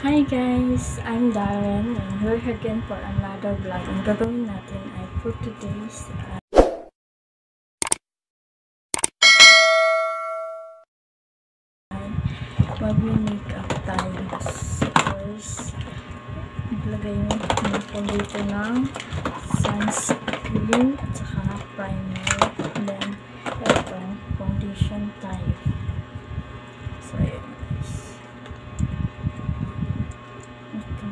Hi guys, I'm Darren and we're here again for another vlog. Ang gagawin natin ay for today's mag-makeup tayo. So first, maglagay mo po dito ng sunscreen at saka primer. And then, ito, foundation tayo. So yun guys. Ito.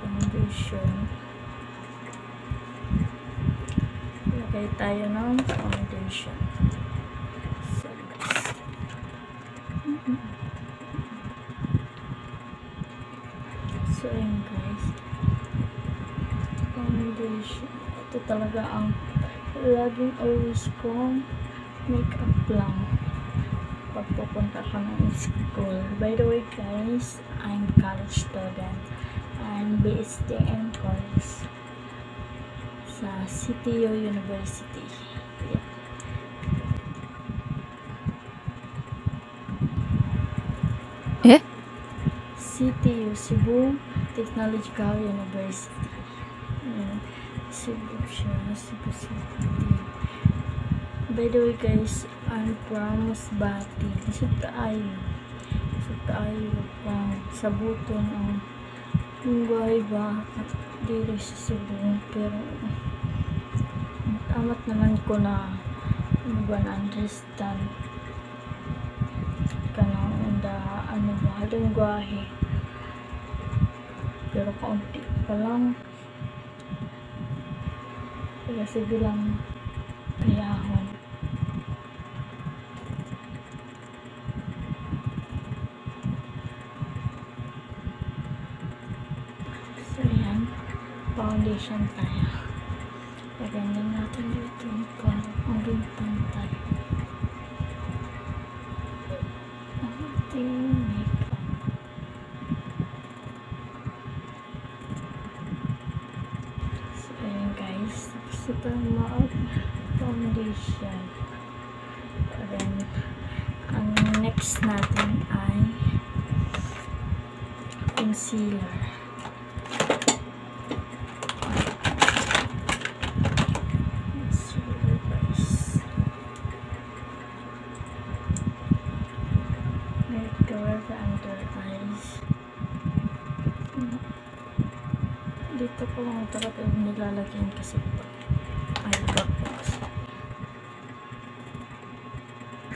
Foundation. Lagay tayo ng foundation. So ayun guys, foundation, ito talaga ang laging always kong makeup lang pag pupunta ka ng school. By the way guys, I'm college student. I'm BSTM college sa CTU University. Yeah. CTU, Cebu Technological University. Cebu siya, Cebu City. By the way guys, I'm from Masbate. Sa tayo pang sabuton ang buhay ba dito sa Cebu. Pero amat naman ko na understand kanang lengguwahe. Pero kaunti pa lang. Kaya sige lang kayahon. So yan, foundation tayo. Paganda natin dito ang pantay. Ang ating makeup. So ayan guys, super matte foundation. Then ang next natin ay concealer. Under eyes. Dito ko lang talaga nilalagyan kasi eyebrow box.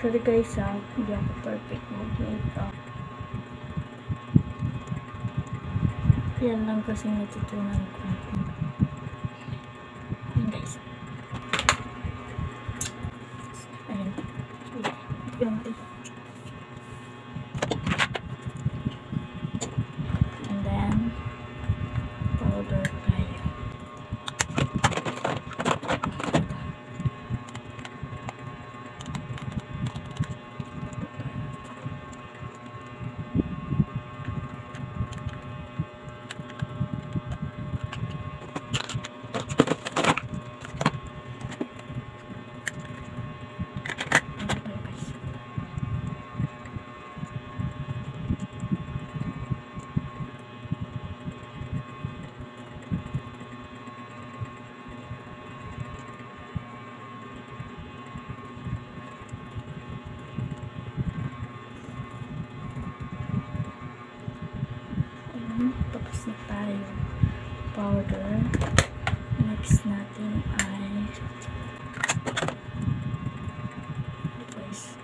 Sorry guys hindi ako perfect mag-makeup. Yan lang kasi natutunan ko. Yan guys. Ayan. Ganti. Tapos na tayo powder. Next natin ay guys,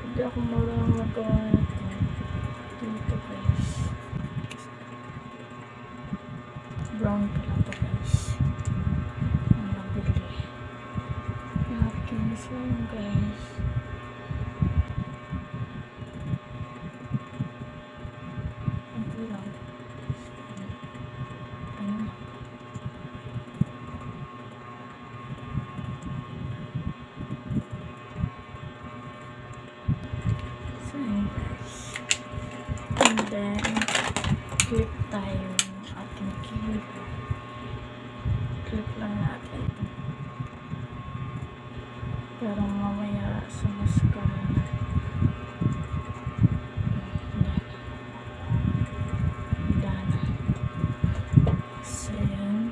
hindi ako marunong magawa dito guys. Brown pala to guys. So guys, ito lang. So guys, and then clip tayo ng ating clip. Pero mamaya sa mascara na. Dana. So, yun.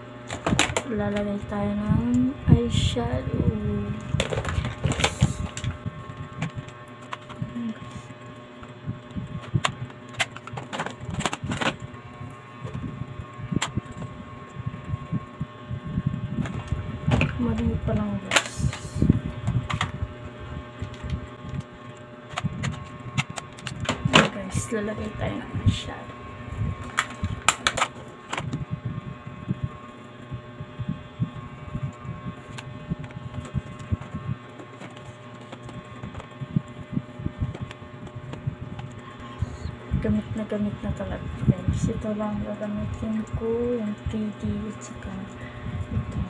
Lalagay tayo ng eyeshadow. Madami pa lang guys. Okay guys, lalagay tayo ng eyeshadow. Gamit na talaga guys. Ito lang gagamitin ko, yung 3D at saka ito,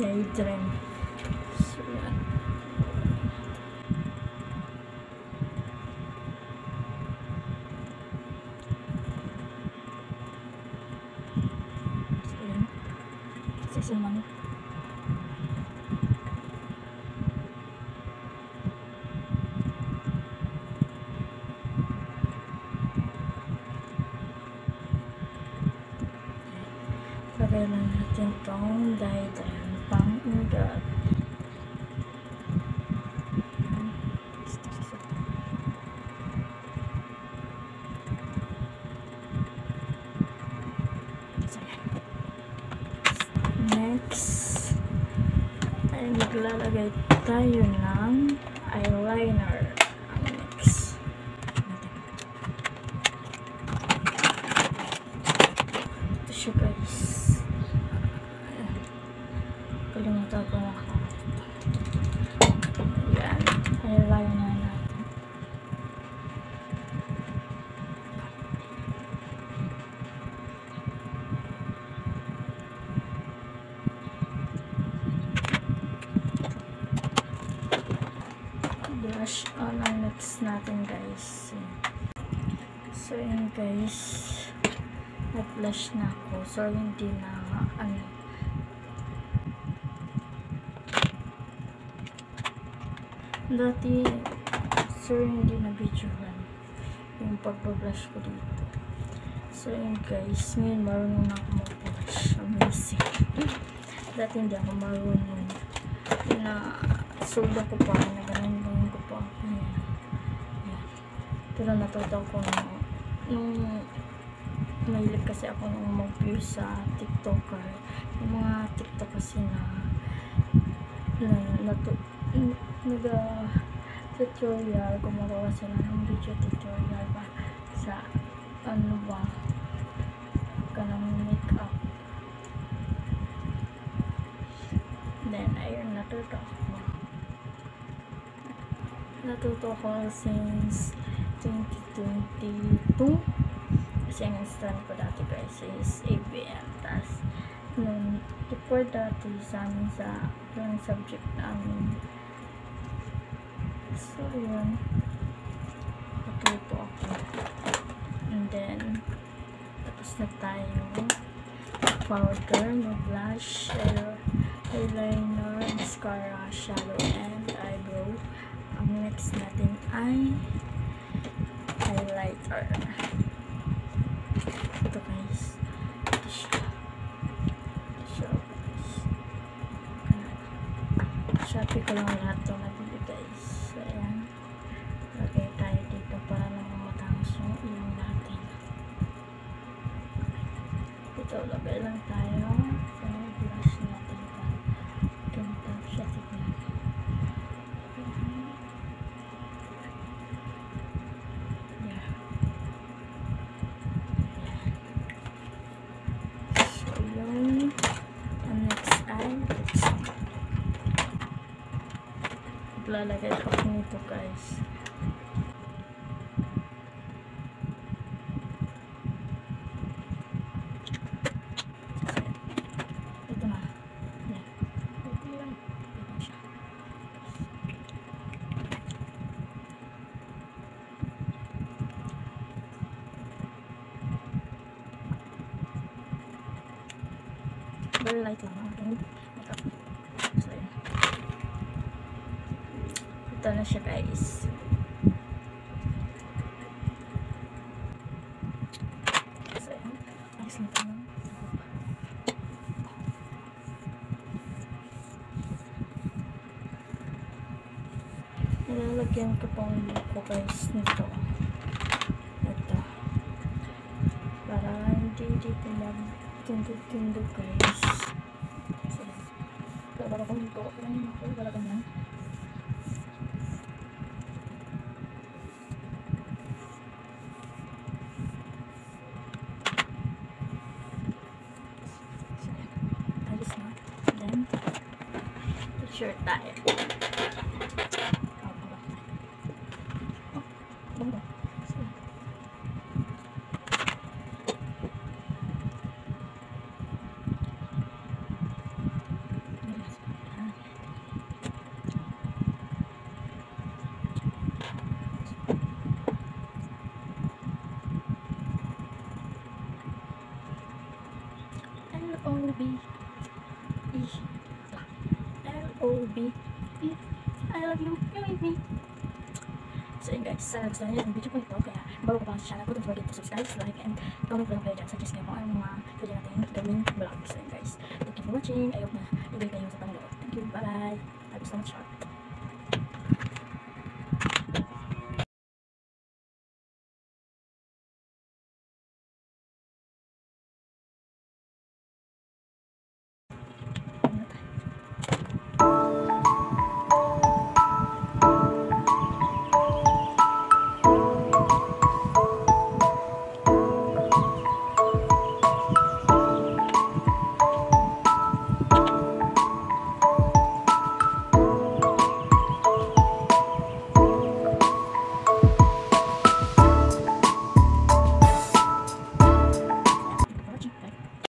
Daydream. So yan. So yan. Sisiman. Lagay lang natin itong Daydream pang-ugat. Next ay maglalagay tayo ng eyeliner. Ang next ito siya guys. Kalimutan ko na ako. Yan, eyeliner natin. Blush on ang next natin guys. So yun guys, nag-blush na ako. So hindi na dati hindi na videohan yung pagbablush ko dito. So yun guys, ngayon marunong na ako mag-blush. Amazing. Dati hindi ako marunong. Sulo ko pa, naganon ko pa. Yan. Pero natuto ko nung mahilig kasi ako nung mag-view sa TikToker. Yung mga TikTok kasi tutorial, gumagawa sila ng video tutorial ba sa ano ba kanang makeup. Then ayun, natuto ko since 2022 kasi ang stand ko dati guys is ABM. Tas before dati sa amin sa yung subject namin. So yun, natuto ako. And then tapos na tayo powder, blush, eyeliner, mascara, shadow, and eyebrow. Ang next natin ay highlighter. Ito guys, ito siya guys. Shopee ko lang lahat ito nabili guys. So ayan, lagay tayo dito para naman matangos yung ilong natin. Ito, lagay lang tayo. So blush natin pa. Ganito siya tignan. Lalagay ko nito guys. Ito na. Yan. Ito lang. Ito siya. Very light lang. Okay. So, yan. Ito na siya guys. So, ayos na ito. Nilalagyan ko pang buko guys nito. Ito. Para hindi dito magtindog-tindog guys. So, para kung dito ko lang ako talaga na. Ayos na. Then, t-shirt tayo. L-O-V-E I love you, you with me. So yun guys, sana gusto nyo yung video ko ito. Kaya bago ko pa sa channel ko, don't forget to subscribe, like, and comment lang kayo dyan. Suggest nyo kung anong mga pwede natin gawin vlog. So yun guys, thank you for watching. I hope na ibig kayo sa panonood. Thank you, bye bye. I love you so much.